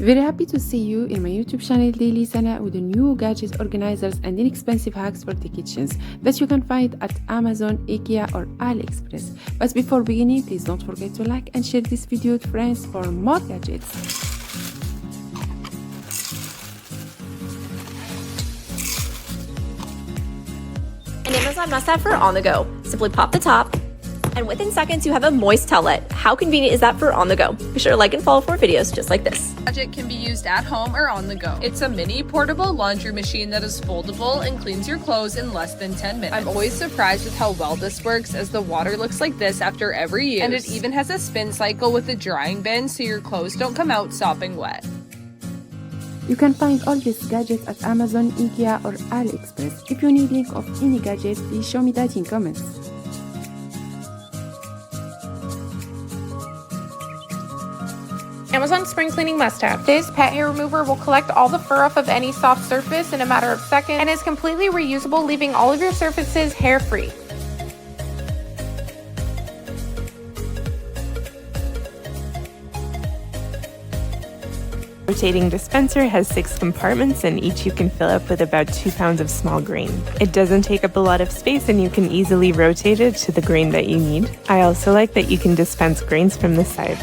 Very happy to see you in my YouTube channel daily Sana with the new gadget organizers and inexpensive hacks for the kitchens that you can find at Amazon, IKEA or AliExpress. But before beginning, please don't forget to like and share this video with friends for more gadgets. An Amazon must-have for on the go. Simply pop the top, and within seconds you have a moist towelette. How convenient is that for on the go? Be sure to like and follow for videos just like this. Gadget can be used at home or on the go. It's a mini portable laundry machine that is foldable and cleans your clothes in less than 10 minutes. I'm always surprised with how well this works, as the water looks like this after every use. And it even has a spin cycle with a drying bin so your clothes don't come out sopping wet. You can find all these gadgets at Amazon, IKEA or AliExpress. If you need link of any gadget, please show me that in comments. Amazon spring cleaning must-have. This pet hair remover will collect all the fur off of any soft surface in a matter of seconds and is completely reusable, leaving all of your surfaces hair-free. Rotating dispenser has 6 compartments, and each you can fill up with about 2 pounds of small grain. It doesn't take up a lot of space and you can easily rotate it to the grain that you need. I also like that you can dispense grains from the side.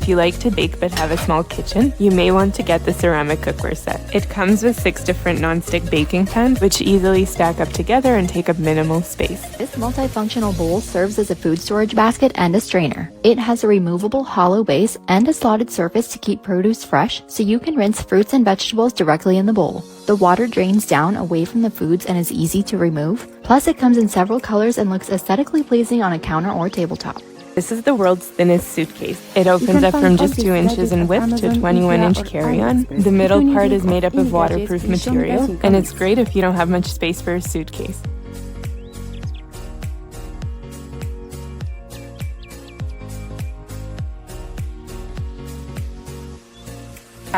If you like to bake but have a small kitchen, you may want to get the ceramic cookware set. It comes with 6 different non-stick baking pans, which easily stack up together and take up minimal space. This multifunctional bowl serves as a food storage basket and a strainer. It has a removable hollow base and a slotted surface to keep produce fresh, so you can rinse fruits and vegetables directly in the bowl. The water drains down away from the foods and is easy to remove. Plus, it comes in several colors and looks aesthetically pleasing on a counter or tabletop. This is the world's thinnest suitcase. It opens up from just 2 inches in width to 21-inch carry-on. The middle part is made up of waterproof material, and it's great if you don't have much space for a suitcase.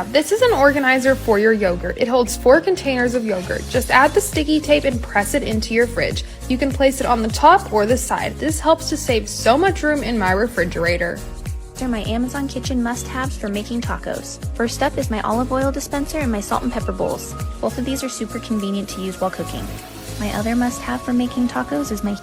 This is an organizer for your yogurt. It holds 4 containers of yogurt. Just add the sticky tape and press it into your fridge. You can place it on the top or the side. This helps to save so much room in my refrigerator. These are my Amazon kitchen must-haves for making tacos. First up is my olive oil dispenser and my salt and pepper bowls. Both of these are super convenient to use while cooking. My other must-have for making tacos is my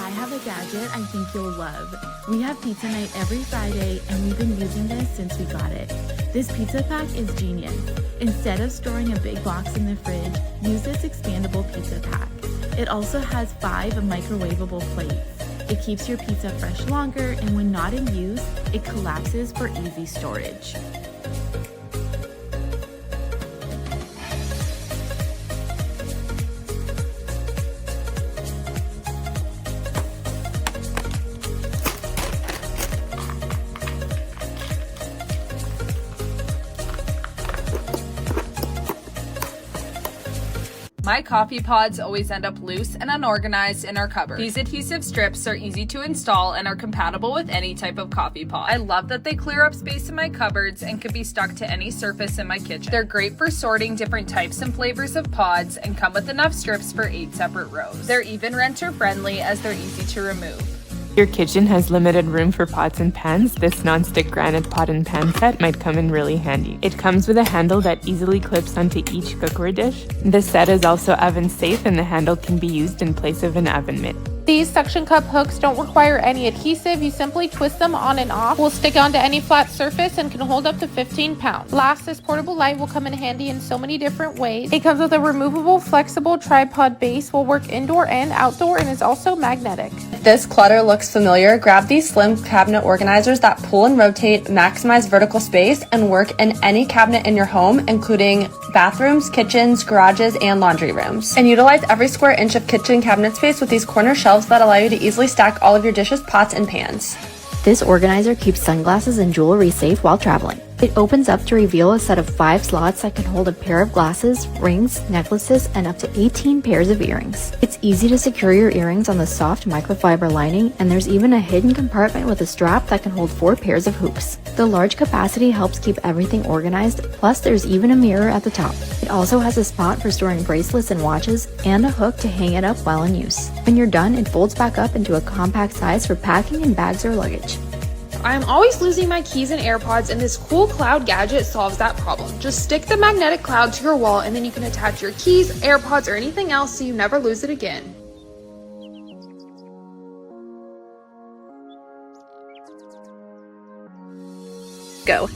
I have a gadget I think you'll love. We have pizza night every Friday and we've been using this since we got it. This pizza pack is genius. Instead of storing a big box in the fridge, use this expandable pizza pack. It also has 5 microwavable plates. It keeps your pizza fresh longer, and when not in use, it collapses for easy storage. My coffee pods always end up loose and unorganized in our cupboard. These adhesive strips are easy to install and are compatible with any type of coffee pot. I love that they clear up space in my cupboards and can be stuck to any surface in my kitchen. They're great for sorting different types and flavors of pods and come with enough strips for 8 separate rows. They're even renter friendly as they're easy to remove. Your kitchen has limited room for pots and pans. This non-stick granite pot and pan set might come in really handy. It comes with a handle that easily clips onto each cookware dish. The set is also oven safe, and the handle can be used in place of an oven mitt. These suction cup hooks don't require any adhesive. You simply twist them on and off. Will stick onto any flat surface and can hold up to 15 pounds. Last, this portable light will come in handy in so many different ways. It comes with a removable, flexible tripod base, will work indoor and outdoor, and is also magnetic. If this clutter looks familiar, grab these slim cabinet organizers that pull and rotate, maximize vertical space, and work in any cabinet in your home, including bathrooms, kitchens, garages, and laundry rooms. And utilize every square inch of kitchen cabinet space with these corner shelves that allow you to easily stack all of your dishes, pots, and pans. This organizer keeps sunglasses and jewelry safe while traveling. It opens up to reveal a set of 5 slots that can hold a pair of glasses, rings, necklaces, and up to 18 pairs of earrings. It's easy to secure your earrings on the soft microfiber lining, and there's even a hidden compartment with a strap that can hold 4 pairs of hoops. The large capacity helps keep everything organized, plus there's even a mirror at the top. It also has a spot for storing bracelets and watches, and a hook to hang it up while in use. When you're done, it folds back up into a compact size for packing in bags or luggage. I am always losing my keys and AirPods, and this cool cloud gadget solves that problem. Just stick the magnetic cloud to your wall, and then you can attach your keys, AirPods, or anything else so you never lose it again.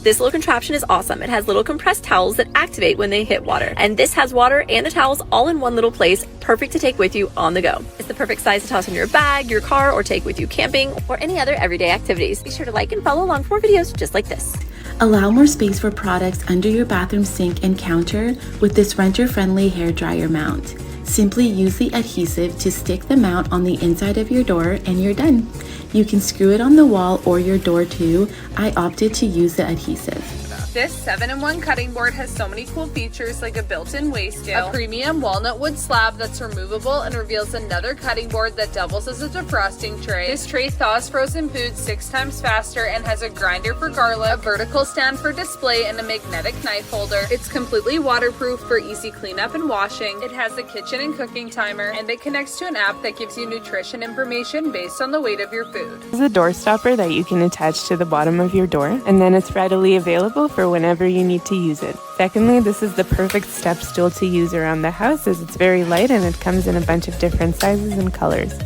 This little contraption is awesome. It has little compressed towels that activate when they hit water. And this has water and the towels all in one little place, perfect to take with you on the go. It's the perfect size to toss in your bag, your car, or take with you camping or any other everyday activities. Be sure to like and follow along for videos just like this. Allow more space for products under your bathroom sink and counter with this renter-friendly hairdryer mount. Simply use the adhesive to stick the mount on the inside of your door and you're done. You can screw it on the wall or your door too. I opted to use the adhesive. This 7-in-1 cutting board has so many cool features like a built-in weigh scale, a premium walnut wood slab that's removable and reveals another cutting board that doubles as a defrosting tray. This tray thaws frozen foods 6 times faster and has a grinder for garlic, a vertical stand for display, and a magnetic knife holder. It's completely waterproof for easy cleanup and washing. It has a kitchen and cooking timer, and it connects to an app that gives you nutrition information based on the weight of your food. This is a door stopper that you can attach to the bottom of your door, and then it's readily available for whenever you need to use it. Secondly, this is the perfect step stool to use around the house as it's very light and it comes in a bunch of different sizes and colors.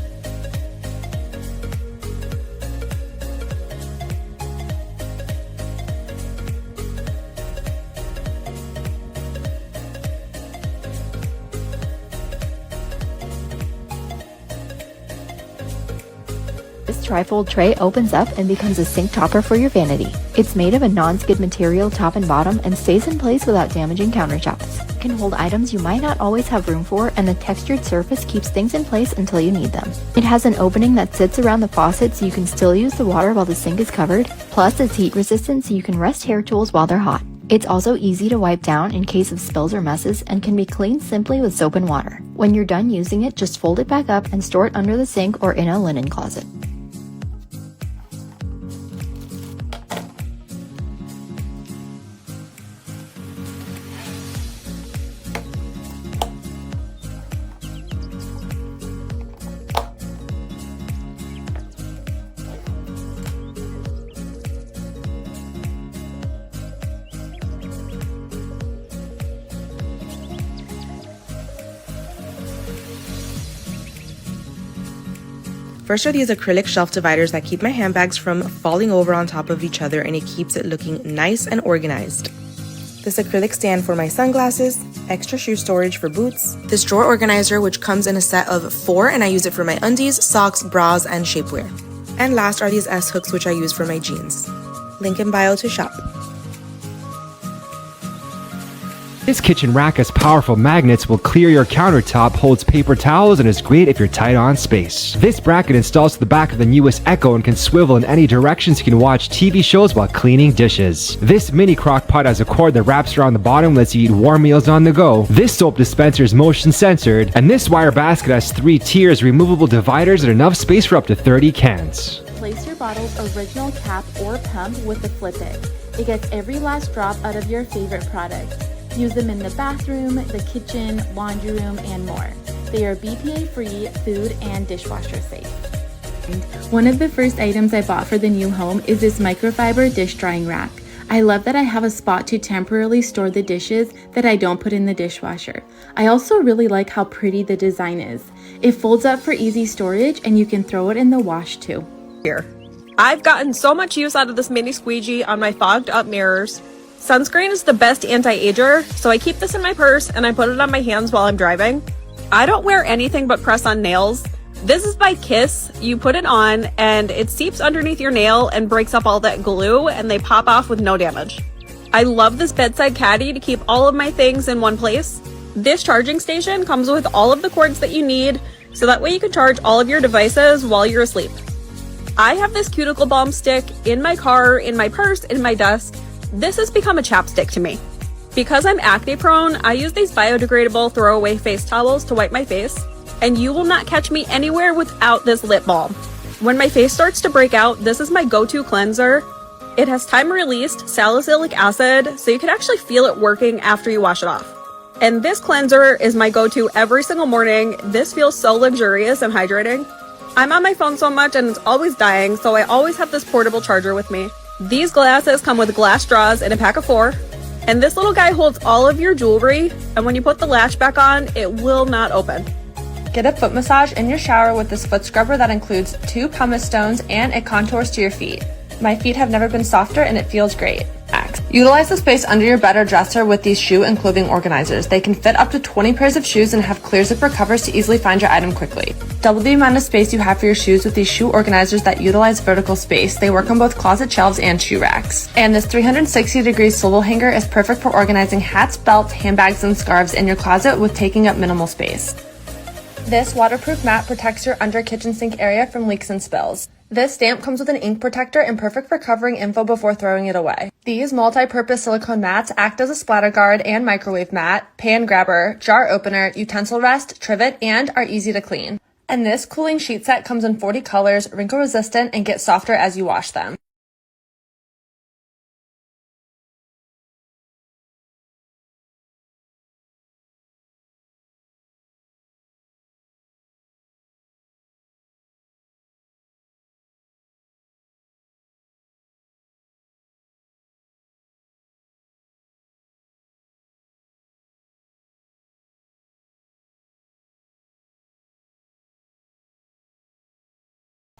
This trifold tray opens up and becomes a sink topper for your vanity. It's made of a non-skid material top and bottom and stays in place without damaging countertops. It can hold items you might not always have room for, and the textured surface keeps things in place until you need them. It has an opening that sits around the faucet so you can still use the water while the sink is covered, plus it's heat resistant so you can rest hair tools while they're hot. It's also easy to wipe down in case of spills or messes and can be cleaned simply with soap and water. When you're done using it, just fold it back up and store it under the sink or in a linen closet. First are these acrylic shelf dividers that keep my handbags from falling over on top of each other, and it keeps it looking nice and organized. This acrylic stand for my sunglasses, extra shoe storage for boots, this drawer organizer which comes in a set of 4 and I use it for my undies, socks, bras, and shapewear. And last are these S-hooks which I use for my jeans. Link in bio to shop. This kitchen rack has powerful magnets, will clear your countertop, holds paper towels, and is great if you're tight on space. This bracket installs to the back of the newest Echo and can swivel in any direction so you can watch TV shows while cleaning dishes. This mini crock pot has a cord that wraps around the bottom, lets you eat warm meals on the go. This soap dispenser is motion censored, and this wire basket has 3 tiers, removable dividers, and enough space for up to 30 cans. Place your bottle's original cap or pump with the Flip It. It gets every last drop out of your favorite product. Use them in the bathroom, the kitchen, laundry room, and more. They are BPA-free, food, and dishwasher safe. One of the first items I bought for the new home is this microfiber dish drying rack. I love that I have a spot to temporarily store the dishes that I don't put in the dishwasher. I also really like how pretty the design is. It folds up for easy storage and you can throw it in the wash too. Here. I've gotten so much use out of this mini squeegee on my fogged up mirrors. Sunscreen is the best anti-ager, so I keep this in my purse and I put it on my hands while I'm driving. I don't wear anything but press-on nails. This is by Kiss. You put it on and it seeps underneath your nail and breaks up all that glue, and they pop off with no damage. I love this bedside caddy to keep all of my things in one place. This charging station comes with all of the cords that you need, so that way you can charge all of your devices while you're asleep. I have this cuticle balm stick in my car, in my purse, in my desk, This has become a chapstick to me. Because I'm acne prone, I use these biodegradable throwaway face towels to wipe my face, and you will not catch me anywhere without this lip balm. When my face starts to break out, this is my go-to cleanser. It has time-released salicylic acid, so you can actually feel it working after you wash it off. And this cleanser is my go-to every single morning. This feels so luxurious and hydrating. I'm on my phone so much and it's always dying, so I always have this portable charger with me. These glasses come with glass straws in a pack of 4. And this little guy holds all of your jewelry, and when you put the latch back on, it will not open. Get a foot massage in your shower with this foot scrubber that includes 2 pumice stones and it contours to your feet. My feet have never been softer and it feels great. Utilize the space under your bed or dresser with these shoe and clothing organizers. They can fit up to 20 pairs of shoes and have clear zipper covers to easily find your item quickly. Double the amount of space you have for your shoes with these shoe organizers that utilize vertical space. They work on both closet shelves and shoe racks. And this 360-degree swivel hanger is perfect for organizing hats, belts, handbags, and scarves in your closet with taking up minimal space. This waterproof mat protects your under kitchen sink area from leaks and spills. This stamp comes with an ink protector and perfect for covering info before throwing it away. These multi-purpose silicone mats act as a splatter guard and microwave mat, pan grabber, jar opener, utensil rest, trivet, and are easy to clean. And this cooling sheet set comes in 40 colors, wrinkle resistant, and get softer as you wash them.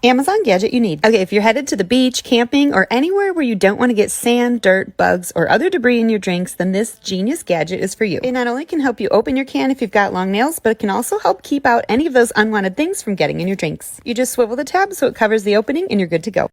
Amazon gadget you need. Okay, if you're headed to the beach, camping, or anywhere where you don't want to get sand, dirt, bugs, or other debris in your drinks, then this genius gadget is for you. It not only can help you open your can if you've got long nails, but it can also help keep out any of those unwanted things from getting in your drinks. You just swivel the tab so it covers the opening and you're good to go.